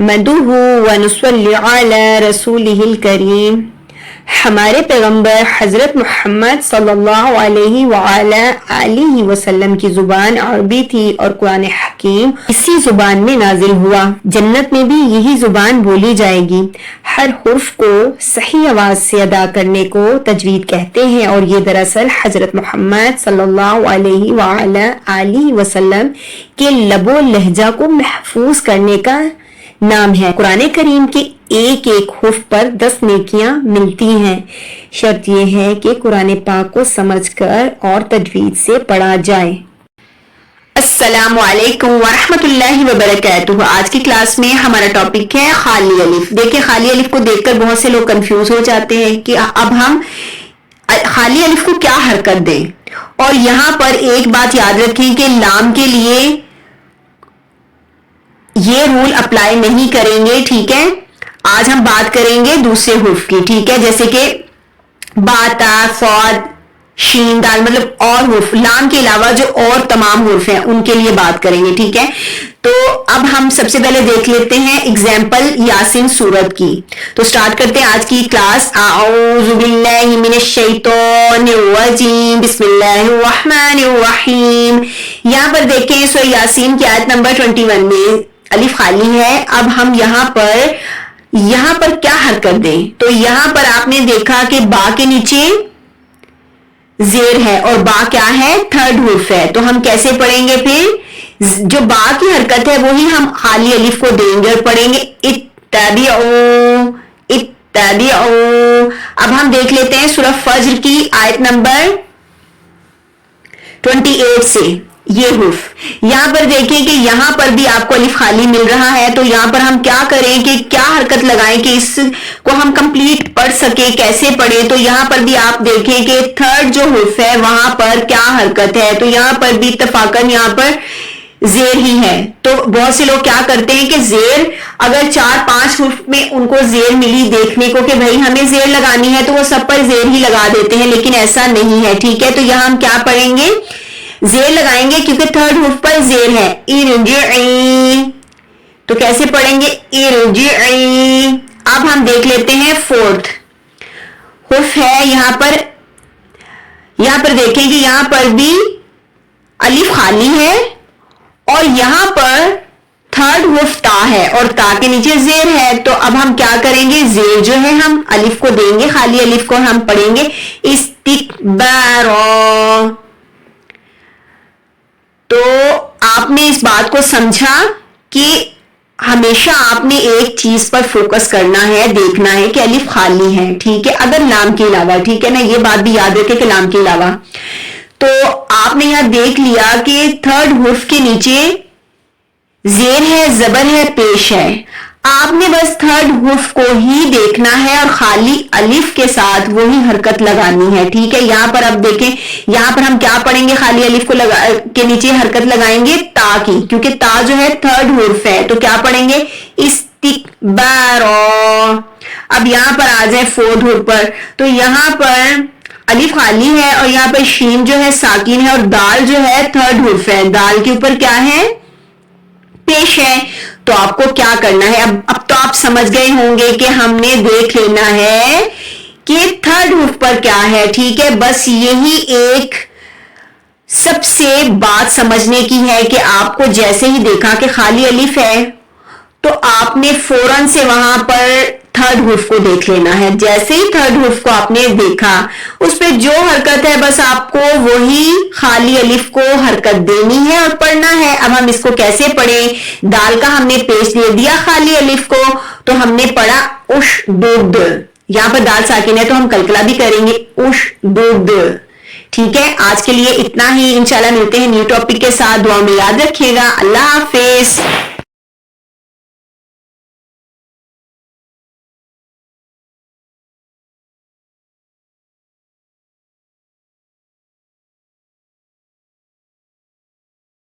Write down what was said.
نحمدہ ونصلی علی رسولہ الکریم. ہمارے پیغمبر حضرت محمد صلی اللہ علیہ وآلہ آلہ وسلم کی زبان عربی تھی اور قرآن حکیم اسی زبان میں نازل ہوا. جنت میں بھی یہی زبان بولی جائے گی. ہر حرف کو صحیح آواز سے ادا کرنے کو تجوید کہتے ہیں اور یہ دراصل حضرت محمد صلی اللہ علیہ وآلہ آلہ وسلم کے لب و لہجہ کو محفوظ کرنے کا نام ہے. قرآن کریم کے ایک ایک حرف پر 10 نیکیاں ملتی ہیں. شرط یہ ہے کہ قرآن پاک کو سمجھ کر اور تجوید سے پڑھا جائے. السلام علیکم ورحمۃ اللہ وبرکاتہ. آج کی کلاس میں ہمارا ٹاپک ہے خالی الف. دیکھیں خالی الف کو دیکھ کر بہت سے لوگ کنفیوز ہو جاتے ہیں کہ اب ہم خالی الف کو کیا حرکت دیں. اور یہاں پر ایک بات یاد رکھیں کہ لام کے لیے یہ رول اپلائی نہیں کریں گے. ٹھیک ہے, آج ہم بات کریں گے دوسرے حرف کی. ٹھیک ہے, جیسے کہ با, تا, صاد, شین, دال, مطلب اور حرف لام کے علاوہ جو اور تمام حرف ہیں ان کے لیے بات کریں گے. ٹھیک ہے, تو اب ہم سب سے پہلے دیکھ لیتے ہیں اگزامپل یاسین سورت کی. تو سٹارٹ کرتے ہیں آج کی کلاس. اعوذ باللہ من الشیطان الرجیم, بسم اللہ الرحمن الرحیم. یہاں پر دیکھیں سورہ یاسین کی آیت نمبر 21 میں الف خالی ہے. اب ہم یہاں پر کیا حرکت دیں. تو یہاں پر آپ نے دیکھا کہ با کے نیچے زیر ہے اور با کیا ہے, تھرڈ حرف ہے. تو ہم کیسے پڑھیں گے پھر جو با کی حرکت ہے وہی ہم خالی الف کو دیں گے اور پڑھیں گے اتبعوا اتبعوا. اب ہم دیکھ لیتے ہیں سورہ فجر کی آیت نمبر 28 سے یہ حرف. یہاں پر دیکھیں کہ یہاں پر بھی آپ کو الف خالی مل رہا ہے. تو یہاں پر ہم کیا کریں کہ کیا حرکت لگائیں کہ اس کو ہم کمپلیٹ پڑھ سکیں, کیسے پڑھیں. تو یہاں پر بھی آپ دیکھیں کہ تھرڈ جو حرف ہے وہاں پر کیا حرکت ہے. تو یہاں پر بھی اتفاقاً یہاں پر زیر ہی ہے. تو بہت سے لوگ کیا کرتے ہیں کہ زیر اگر 4-5 حرف میں ان کو زیر ملی دیکھنے کو کہ بھائی ہمیں زیر لگانی ہے تو وہ سب پر زیر ہی لگا دیتے ہیں, لیکن ایسا نہیں ہے. ٹھیک ہے, تو یہاں ہم کیا پڑھیں گے, زیر لگائیں گے کیونکہ تھرڈ حرف پر زیر ہے. ارجعی, تو کیسے پڑھیں گے ارجعی. اب ہم دیکھ لیتے ہیں فورتھ حرف ہے. یہاں پر دیکھیں کہ یہاں پر بھی الف خالی ہے اور یہاں پر تھرڈ حرف تا ہے اور تا کے نیچے زیر ہے. تو اب ہم کیا کریں گے, زیر جو ہے ہم الف کو دیں گے, خالی الف کو ہم پڑھیں گے استکبارا. تو آپ نے اس بات کو سمجھا کہ ہمیشہ آپ نے ایک چیز پر فوکس کرنا ہے, دیکھنا ہے کہ الف خالی ہے. ٹھیک ہے, اگر لام کے علاوہ. ٹھیک ہے نا, یہ بات بھی یاد رکھے کہ لام کے علاوہ. تو آپ نے یہاں دیکھ لیا کہ تھرڈ حرف کے نیچے زیر ہے, زبر ہے, پیش ہے. آپ نے بس تھرڈ حرف کو ہی دیکھنا ہے اور خالی الف کے ساتھ وہی حرکت لگانی ہے. ٹھیک ہے, یہاں پر اب دیکھیں یہاں پر ہم کیا پڑھیں گے, خالی الف کو کے نیچے حرکت لگائیں گے تا کی, کیونکہ تا جو ہے تھرڈ حرف ہے. تو کیا پڑھیں گے استکبارا. اب یہاں پر آ جائیں فورتھ حرف پر. تو یہاں پر الف خالی ہے اور یہاں پر شین جو ہے ساکن ہے اور دال جو ہے تھرڈ حرف ہے. دال کے اوپر کیا ہے, پیش ہے. تو آپ کو کیا کرنا ہے, اب تو آپ سمجھ گئے ہوں گے کہ ہم نے دیکھ لینا ہے کہ تھرڈ حرف پر کیا ہے. ٹھیک ہے, بس یہی ایک سب سے بات سمجھنے کی ہے کہ آپ کو جیسے ہی دیکھا کہ خالی الف ہے تو آپ نے فوراً سے وہاں پر تھرڈ حرف کو دیکھ لینا ہے. جیسے ہی تھرڈ حرف کو آپ نے دیکھا اس پہ جو حرکت ہے بس آپ کو وہی خالی الف کو حرکت دینی ہے اور پڑھنا ہے. اب ہم اس کو کیسے پڑھیں, دال کا ہم نے پیش دے دیا خالی الف کو, تو ہم نے پڑھا اشدد. یہاں پر دال ساکن ہے تو ہم کلکلا بھی کریں گے اشدد. ٹھیک ہے, آج کے لیے اتنا ہی. انشاءاللہ ملتے ہیں نیو ٹاپک کے ساتھ. دعا میں یاد رکھیے گا. اللہ حافظ.